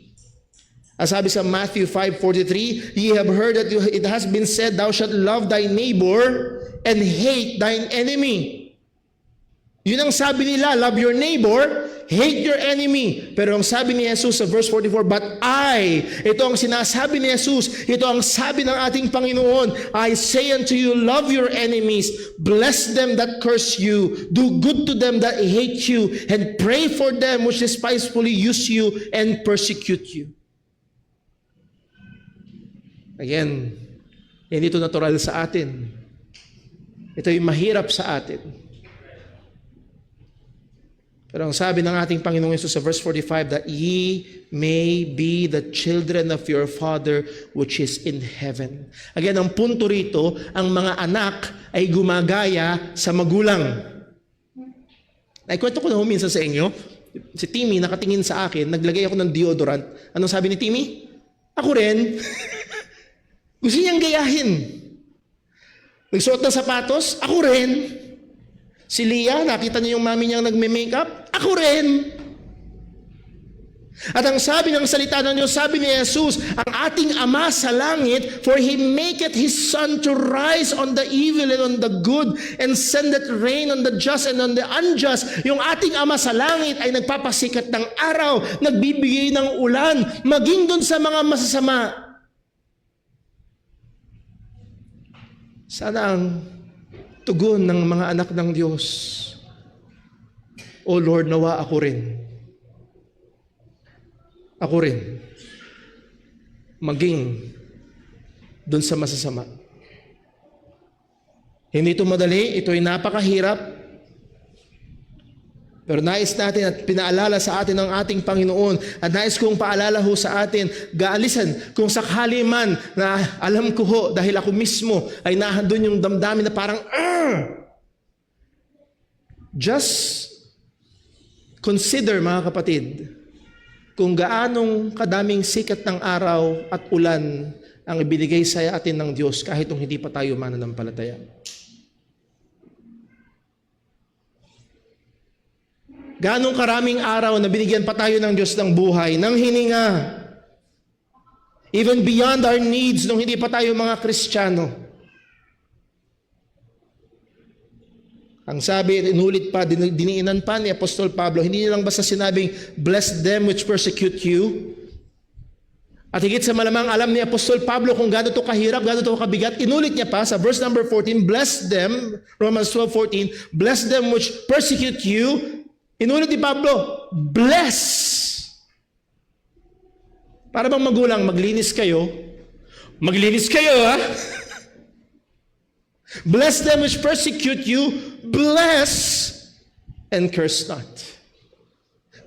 As sabi sa Matthew 5:43, "Ye have heard that it has been said, Thou shalt love thy neighbor and hate thine enemy." Yun ang sabi nila, love your neighbor, hate your enemy. Pero ang sabi ni Jesus sa verse 44, "But I," ito ang sinasabi ni Jesus, ito ang sabi ng ating Panginoon, "I say unto you, love your enemies, bless them that curse you, do good to them that hate you, and pray for them which despitefully use you and persecute you." Again, hindi ito natural sa atin. Ito yung mahirap sa atin. Pero ang sabi ng ating Panginoong Yesus sa verse 45, that ye may be the children of your Father which is in heaven. Again, ang punto rito, ang mga anak ay gumagaya sa magulang. Naikwento ko na minsan sa inyo, si Timmy nakatingin sa akin, naglagay ako ng deodorant. Anong sabi ni Timmy? Ako rin. Gusto niyang gayahin. Nagsuot ng sapatos? Ako rin. Si Leah, nakita niya yung mami niyang nagme-makeup? Ako rin. At ang sabi ng salita ng Diyos, sabi ni Jesus, ang ating Ama sa langit, for He maketh His sun to rise on the evil and on the good, and sendeth rain on the just and on the unjust. Yung ating Ama sa langit ay nagpapasikat ng araw, nagbibigay ng ulan, maging dun sa mga masasama. Sana ang tugon ng mga anak ng Diyos, O Lord, nawa ako rin. Ako rin. Maging dun sa masasama. Hindi ito madali, ito ay napakahirap. Pero nais natin at pinaalala sa atin ng ating Panginoon at nais kong paalala ho sa atin, gaalisan, kung sakali man na alam ko ho dahil ako mismo ay nahandun yung damdamin na parang just consider, mga kapatid, kung gaanong kadaming sikat ng araw at ulan ang ibinigay sa atin ng Diyos kahit kung hindi pa tayo mananampalataya. Gaanong karaming araw na binigyan pa tayo ng Diyos ng buhay, ng hininga, even beyond our needs nung hindi pa tayo mga Kristiyano. Ang sabi, inulit pa, diniinan pa ni Apostol Pablo, hindi nilang basta sinabing, bless them which persecute you. At higit sa malamang alam ni Apostol Pablo kung gaano to kahirap, gaano to kabigat. Inulit niya pa sa verse number 14, bless them, Romans 12:14, bless them which persecute you. Inulit ni Pablo, bless. Para bang magulang, maglinis kayo. Maglinis kayo, ha? Bless them which persecute you, bless and curse not.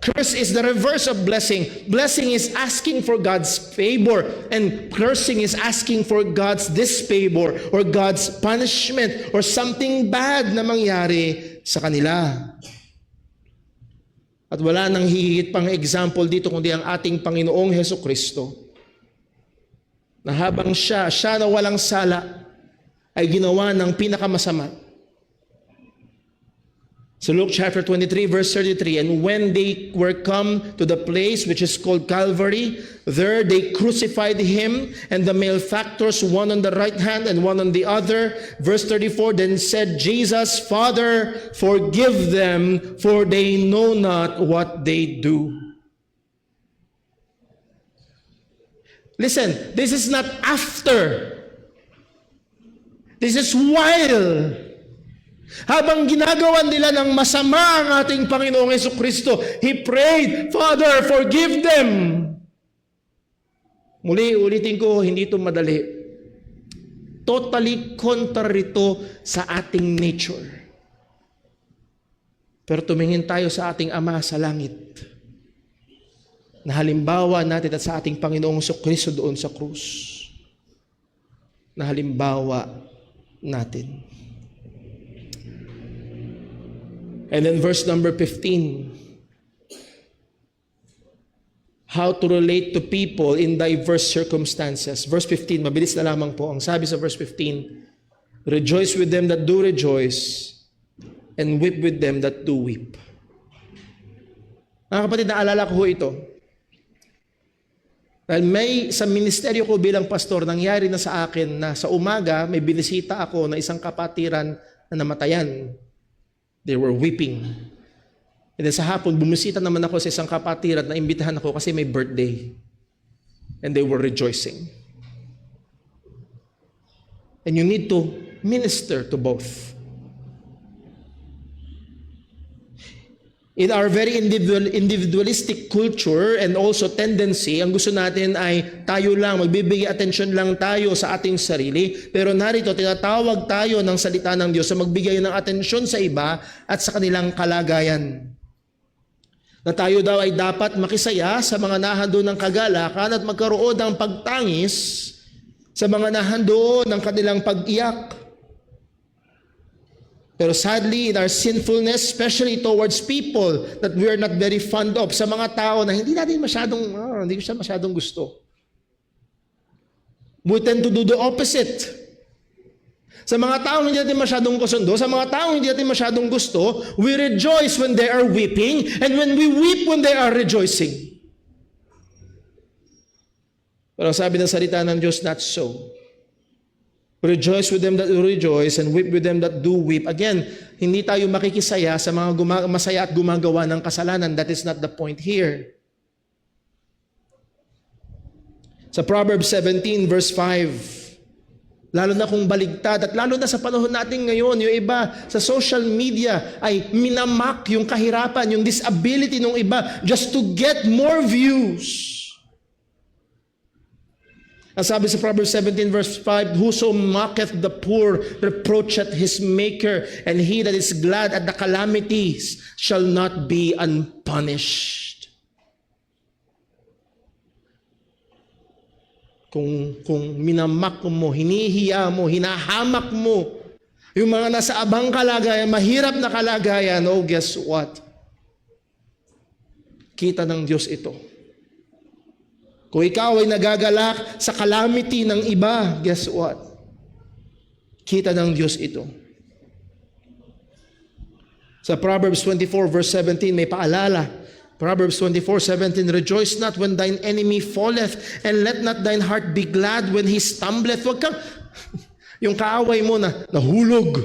Curse is the reverse of blessing. Blessing is asking for God's favor, and cursing is asking for God's disfavor or God's punishment or something bad na mangyari sa kanila. At wala nang hihigit pang example dito kundi ang ating Panginoong Hesukristo, na habang siya na walang sala, ay ginawa ng pinakamasama. So Luke chapter 23 verse 33, and when they were come to the place which is called Calvary, there they crucified him and the malefactors, one on the right hand and one on the other. Verse 34, then said Jesus, Father, forgive them, for they know not what they do. Listen, this is not after. This is while. Habang ginagawan nila ng masama ang ating Panginoong Hesukristo, He prayed, Father, forgive them. Muli, ulitin ko, hindi ito madali. Totally contrary to sa ating nature. Pero tumingin tayo sa ating Ama sa langit, na halimbawa natin at sa ating Panginoong Hesukristo doon sa krus, na halimbawa natin. And then verse number 15. How to relate to people in diverse circumstances. Verse 15, mabilis na lamang po. Ang sabi sa verse 15, rejoice with them that do rejoice, and weep with them that do weep. Mga kapatid, naalala ko ito. Dahil sa ministeryo ko bilang pastor, nangyari na sa akin na sa umaga, may binisita ako na isang kapatiran na namatayan. They were weeping. And then sa hapon, bumisita naman ako sa isang kapatiran na imbitahan ako kasi may birthday. And they were rejoicing. And you need to minister to both. In our very individualistic culture and also tendency, ang gusto natin ay tayo lang, magbibigay atensyon lang tayo sa ating sarili. Pero narito, tinatawag tayo ng salita ng Diyos sa magbigay ng atensyon sa iba at sa kanilang kalagayan. Na tayo daw ay dapat makisaya sa mga nahando ng kagalakan at magkaroon ng pagtangis sa mga nahando ng kanilang pag-iyak. Pero sadly, in our sinfulness, especially towards people that we are not very fond of, sa mga tao na hindi ko siya masyadong gusto, we tend to do the opposite. Sa mga taong hindi natin masyadong kasundo, sa mga taong hindi natin masyadong gusto, we rejoice when they are weeping, and when we weep when they are rejoicing. Pero sabi ng salita ng Diyos, not so. Rejoice with them that do rejoice and weep with them that do weep. Again, hindi tayo makikisaya sa mga masaya at gumagawa ng kasalanan. That is not the point here. Sa Proverbs 17 verse 5, lalo na kung baligtad at lalo na sa panahon natin ngayon, yung iba sa social media ay minamak yung kahirapan, yung disability ng iba just to get more views. Ang sabi sa Proverbs 17 verse 5, whoso mocketh the poor reproacheth his maker, and he that is glad at the calamities shall not be unpunished. Kung minamak mo, hinihiya mo, hinahamak mo yung mga nasa abang kalagayan, mahirap na kalagayan, oh guess what? Kita ng Diyos ito. Kung ikaw ay nagagalak sa calamity ng iba, guess what? Kita ng Diyos ito. Sa Proverbs 24 verse 17 may paalala. Proverbs 24:17, Rejoice not when thine enemy falleth, and let not thine heart be glad when he stumbleth. Huwag kang, yung kaaway mo na nahulog.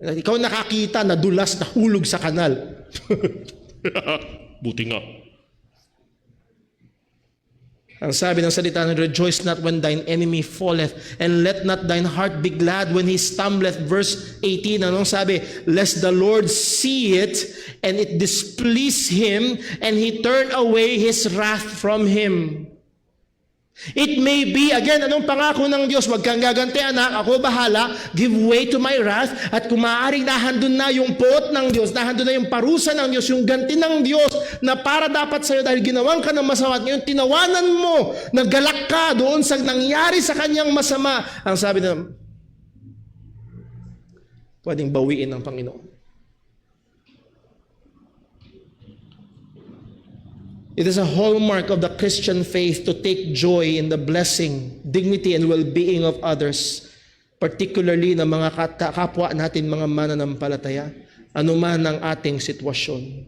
Ikaw nakakita, nadulas, nahulog sa kanal. Buti nga. Ang sabi ng salita ng Rejoice not when thine enemy falleth, and let not thine heart be glad when he stumbleth. Verse 18, anong sabi? Lest the Lord see it, and it displease him, and he turn away his wrath from him. It may be, again, anong pangako ng Diyos? Huwag kang gaganti, anak, ako bahala, give way to my wrath, at kung maaaring nahandun na yung poot ng Diyos, nahandun na yung parusa ng Diyos, yung ganti ng Diyos, na para dapat sa'yo dahil ginawan ka ng masama, at ngayon tinawanan mo, naggalak ka doon sa nangyari sa kanyang masama. Ang sabi na, pwedeng bawiin ng Panginoon. It is a hallmark of the Christian faith to take joy in the blessing, dignity, and well-being of others, particularly ng mga kapwa natin, mga mananampalataya, anuman ang ating sitwasyon.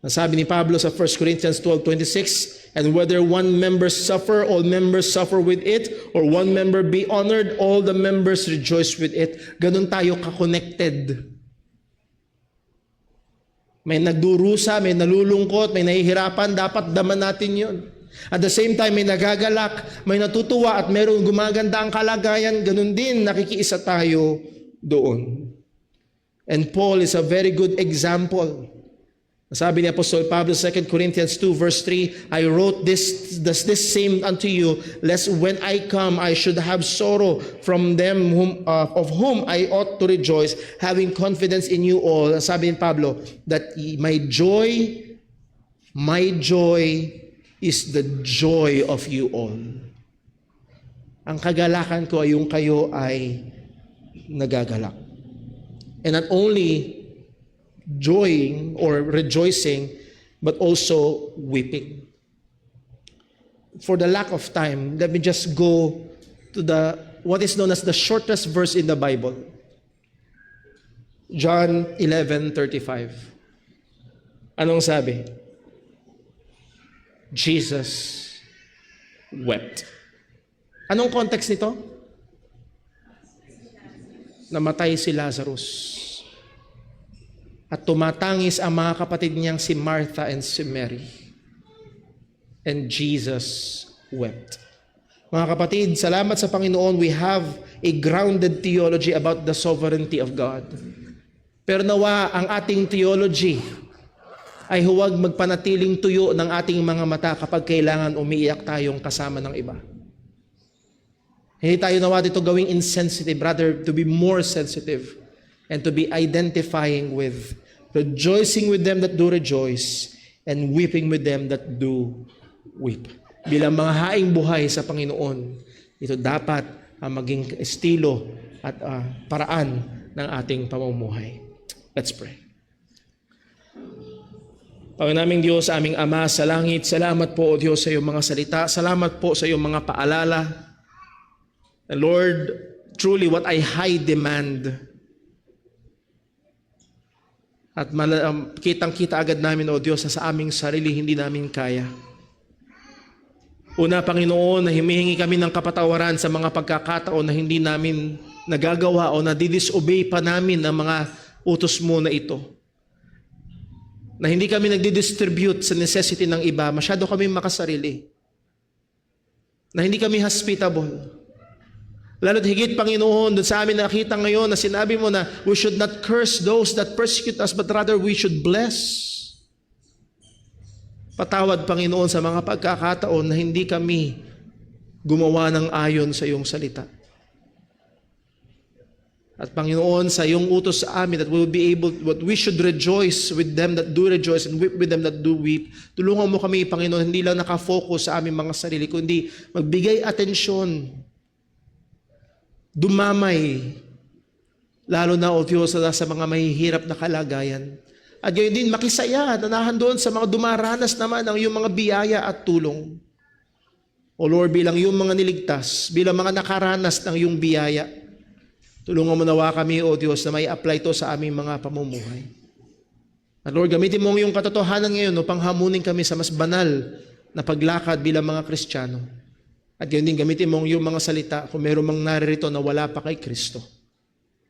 Ang sabi ni Pablo sa 1 Corinthians 12:26, And whether one member suffer, all members suffer with it, or one member be honored, all the members rejoice with it. Ganun tayo ka-connected. May nagdurusa, may nalulungkot, may nahihirapan, dapat daman natin yun. At the same time, may nagagalak, may natutuwa at mayroong gumaganda ang kalagayan, ganun din, nakikiisa tayo doon. And Paul is a very good example. Sabi ni Apostol Pablo, 2 Corinthians 2 verse 3, I wrote this same unto you, lest when I come I should have sorrow from them of whom I ought to rejoice, having confidence in you all. Sabi ni Pablo, that my joy is the joy of you all. Ang kagalakan ko ay yung kayo ay nagagalak. And not only joying or rejoicing, but also weeping. For the lack of time, let me just go to what is known as the shortest verse in the Bible. John 11:35. Anong sabi? Jesus wept. Anong context nito? Namatay si Lazarus. At tumatangis ang mga kapatid niyang si Martha and si Mary. And Jesus wept. Mga kapatid, salamat sa Panginoon, we have a grounded theology about the sovereignty of God. Pero nawa ang ating theology ay huwag magpanatiling tuyo ng ating mga mata kapag kailangan umiiyak tayong kasama ng iba. Hindi tayo nawa dito gawing insensitive, rather to be more sensitive and to be identifying with, rejoicing with them that do rejoice, and weeping with them that do weep. Bilang mga haing buhay sa Panginoon, ito dapat ang maging estilo at paraan ng ating pamumuhay. Let's pray. Panginoon naming Diyos, aming Ama sa langit, salamat po, O Diyos, sa iyong mga salita. Salamat po sa iyong mga paalala. And Lord, truly what I high demand. At kitang-kita agad namin, O Diyos, sa aming sarili hindi namin kaya. Una, Panginoon, na humihingi kami ng kapatawaran sa mga pagkakataon na hindi namin nagagawa o nadidisobey pa namin ang mga utos mo na ito. Na hindi kami nagdidistribute sa necessity ng iba, masyado kami makasarili. Na hindi kami hospitable. Lalo't higit, Panginoon, doon sa amin nakita ngayon na sinabi mo na we should not curse those that persecute us, but rather we should bless. Patawad, Panginoon, sa mga pagkakataon na hindi kami gumawa ng ayon sa iyong salita. At Panginoon, sa iyong utos sa amin that we will be able, what we should rejoice with them that do rejoice and weep with them that do weep. Tulungan mo kami, Panginoon, hindi lang nakafocus sa aming mga sarili, kundi magbigay atensyon, dumamay, lalo na, O Diyos, sa mga mahihirap na kalagayan. At gayon din makisaya na nahandoon sa mga dumaranas naman ng iyong mga biyaya at tulong. O Lord, bilang iyong mga niligtas, bilang mga nakaranas ng iyong biyaya, tulungan mo nawa kami, O Diyos, na may apply to sa aming mga pamumuhay. At Lord, gamitin mo yung katotohanan ngayon upang hamunin kami sa mas banal na paglakad bilang mga Kristiyano. At gayon din gamitin mo yung mga salita kung meron mang naririto na wala pa kay Kristo.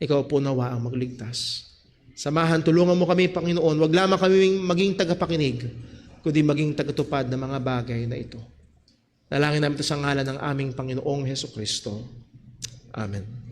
Ikaw po nawa ang magligtas. Samahan, tulungan mo kami, Panginoon. Huwag lamang kami maging tagapakinig, kundi maging tagatupad ng mga bagay na ito. Dalangin namin ito sa ngalan ng aming Panginoong Hesukristo. Amen.